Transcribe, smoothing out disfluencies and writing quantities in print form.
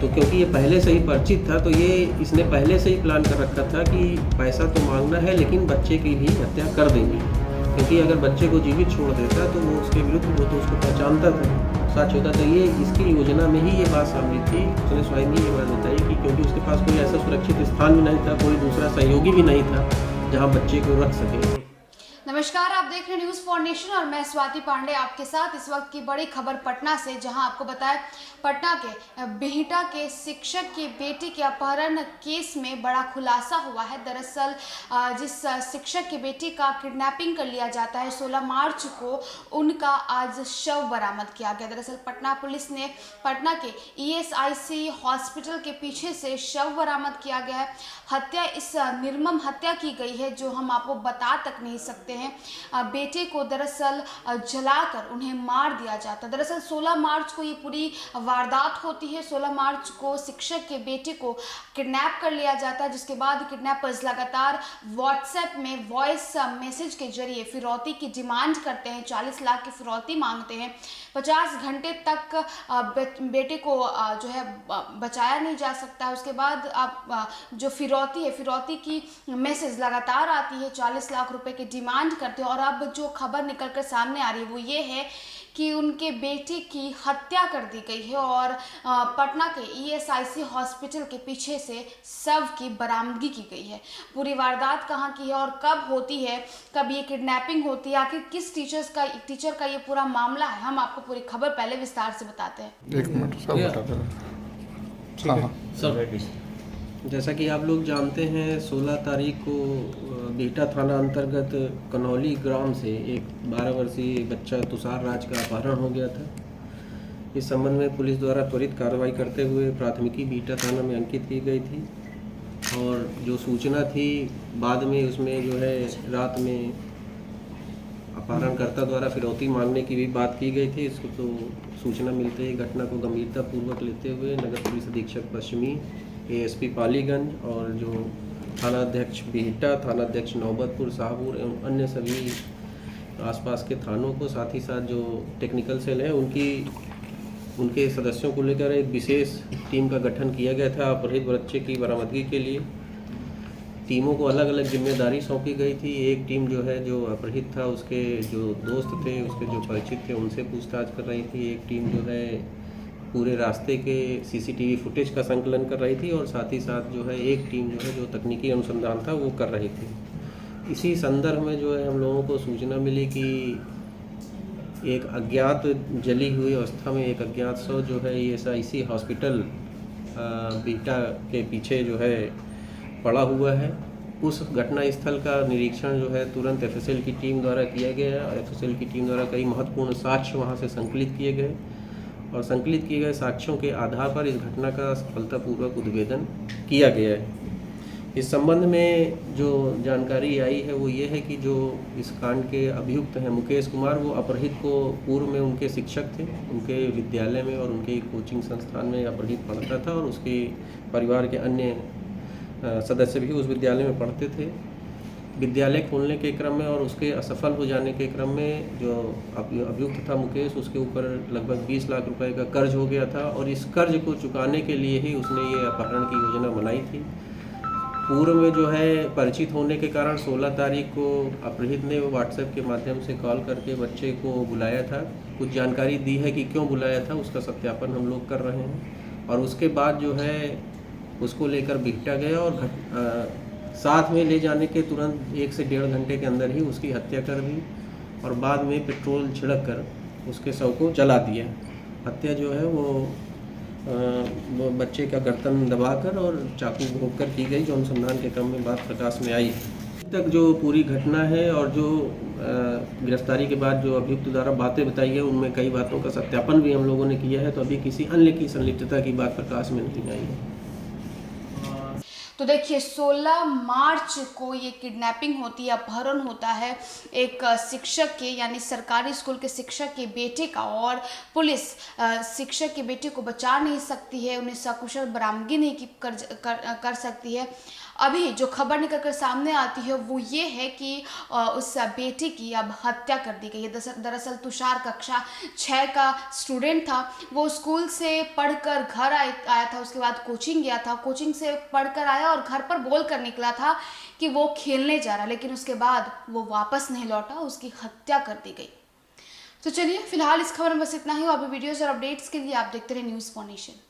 तो क्योंकि ये पहले से ही परिचित था, तो ये इसने पहले से ही प्लान कर रखा था कि पैसा तो मांगना है लेकिन बच्चे की भी हत्या कर देंगे, क्योंकि अगर बच्चे को जीवित छोड़ देता तो वो उसके विरुद्ध, वो तो उसको पहचानता था, सच होता। तो ये इसकी योजना में ही ये बात शामिल थी। उसने स्वयं ही ये बात बताई कि क्योंकि उसके पास कोई ऐसा सुरक्षित स्थान भी नहीं था, कोई दूसरा सहयोगी भी नहीं था जहाँ बच्चे को रख सके। नमस्कार, आप देख रहे हैं न्यूज़ फॉर नेशन और मैं स्वाति पांडे आपके साथ। इस वक्त की बड़ी खबर पटना से, जहां आपको बताएं पटना के बिहटा के शिक्षक की बेटी के अपहरण केस में बड़ा खुलासा हुआ है। दरअसल जिस शिक्षक की बेटी का किडनैपिंग कर लिया जाता है, 16 मार्च को उनका आज शव बरामद किया गया। दरअसल पटना पुलिस ने पटना के ESIC हॉस्पिटल के पीछे से शव बरामद किया गया है। हत्या, इस निर्मम हत्या की गई है जो हम आपको बता तक नहीं सकते हैं। बेटे को दरअसल जलाकर उन्हें मार दिया जाता। दरअसल 16 मार्च को ये पूरी वारदात होती है। 16 मार्च को शिक्षक के बेटे को किडनैप कर लिया जाता है, जिसके बाद किडनैपर्स लगातार व्हाट्सएप में वॉइस मैसेज के जरिए फिरौती की डिमांड करते हैं। 40 लाख की फिरौती मांगते हैं। 50 घंटे तक बेटे को जो है बचाया नहीं जा सकता। उसके बाद आप जो फिरौती है, फिरौती की मैसेज लगातार आती है। 40 लाख रुपए की डिमांड करते हैं। और अब जो खबर निकलकर सामने आ रही है वो ये है कि उनके बेटे की हत्या कर दी गई है और पटना के ESIC हॉस्पिटल के पीछे से शव की बरामदगी की गई है। पूरी वारदात कहाँ की है और कब होती है, कब ये किडनैपिंग होती है, आखिर किस टीचर का ये पूरा मामला है, हम आपको पूरी खबर पहले विस्तार से बताते हैं। एक मिनट सब बताते हैं। हाँ सर, जैसा कि आप लोग जानते हैं, 16 तारीख को बिहटा थाना अंतर्गत कनौली ग्राम से एक 12 वर्षीय बच्चा तुषार राज का अपहरण हो गया था। इस संबंध में पुलिस द्वारा त्वरित कार्रवाई करते हुए प्राथमिकी बिहटा थाना में अंकित की गई थी और जो सूचना थी बाद में उसमें जो है रात में अपहरणकर्ता द्वारा फिरौती मांगने की भी बात की गई थी। इसको तो सूचना मिलते ही घटना को गंभीरतापूर्वक लेते हुए नगर पुलिस अधीक्षक पश्चिमी, ASP पालीगंज और जो थाना अध्यक्ष बिहटा, थाना अध्यक्ष नौबतपुर, शाहपुर एवं अन्य सभी आसपास के थानों को, साथ ही साथ जो टेक्निकल सेल है उनके सदस्यों को लेकर एक विशेष टीम का गठन किया गया था अपहृत बच्चे की बरामदगी के लिए। टीमों को अलग अलग जिम्मेदारी सौंपी गई थी। एक टीम जो है जो अपहृत था उसके जो दोस्त थे, उसके जो परिचित थे, उनसे पूछताछ कर रही थी। एक टीम जो है पूरे रास्ते के CCTV फुटेज का संकलन कर रही थी और साथ ही साथ जो है एक टीम जो है जो तकनीकी अनुसंधान था वो कर रही थी। इसी संदर्भ में जो है हम लोगों को सूचना मिली कि एक अज्ञात जली हुई अवस्था में एक अज्ञात शव जो है ESIC हॉस्पिटल बिहटा के पीछे जो है पड़ा हुआ है। उस घटना स्थल का निरीक्षण जो है तुरंत FSL की टीम द्वारा किया गया। FSL की टीम द्वारा कई महत्वपूर्ण साक्ष्य वहाँ से संकलित किए गए और संकलित किए गए साक्ष्यों के आधार पर इस घटना का सफलतापूर्वक उद्भेदन किया गया है। इस संबंध में जो जानकारी आई है वो ये है कि जो इस कांड के अभियुक्त हैं मुकेश कुमार, वो अपहृत को पूर्व में उनके शिक्षक थे, उनके विद्यालय में और उनके कोचिंग संस्थान में अपहृत पढ़ता था और उसके परिवार के अन्य सदस्य भी उस विद्यालय में पढ़ते थे। विद्यालय खोलने के क्रम में और उसके असफल हो जाने के क्रम में जो अभियुक्त था मुकेश, उसके ऊपर लगभग 20 लाख रुपए का कर्ज हो गया था और इस कर्ज को चुकाने के लिए ही उसने ये अपहरण की योजना बनाई थी। पूर्व में जो है परिचित होने के कारण 16 तारीख को अपहृत ने व्हाट्सएप के माध्यम से कॉल करके बच्चे को बुलाया था। कुछ जानकारी दी है कि क्यों बुलाया था, उसका सत्यापन हम लोग कर रहे हैं और उसके बाद जो है उसको लेकर बिहटा गया और साथ में ले जाने के तुरंत 1 से 1.5 घंटे के अंदर ही उसकी हत्या कर दी और बाद में पेट्रोल छिड़क कर उसके शव को जला दिया। हत्या जो है वो बच्चे का गर्दन दबाकर और चाकू भोंक कर की गई, जो अनुसंधान के क्रम में बात प्रकाश में आई। अब तक जो पूरी घटना है और जो गिरफ्तारी के बाद जो अभियुक्त द्वारा बातें बताई है उनमें कई बातों का सत्यापन भी हम लोगों ने किया है, तो अभी किसी अन्य की संलिप्तता की बात प्रकाश में नहीं आई है। तो देखिए 16 मार्च को ये किडनैपिंग होती है, अपहरण होता है एक शिक्षक के, यानी सरकारी स्कूल के शिक्षक के बेटे का, और पुलिस शिक्षक के बेटे को बचा नहीं सकती है, उन्हें सकुशल बरामदगी नहीं कर सकती है। अभी जो खबर निकल कर सामने आती है वो ये है कि उस बेटे की अब हत्या कर दी गई है। दरअसल तुषार कक्षा 6 का स्टूडेंट था, वो स्कूल से पढ़कर घर आया था, उसके बाद कोचिंग गया था, कोचिंग से पढ़कर आया और घर पर बोल कर निकला था कि वो खेलने जा रहा, लेकिन उसके बाद वो वापस नहीं लौटा, उसकी हत्या कर दी गई। तो चलिए फिलहाल इस खबर में बस इतना ही। और भी वीडियोज़ और अपडेट्स के लिए आप देखते रहे न्यूज़ फॉर नेशन।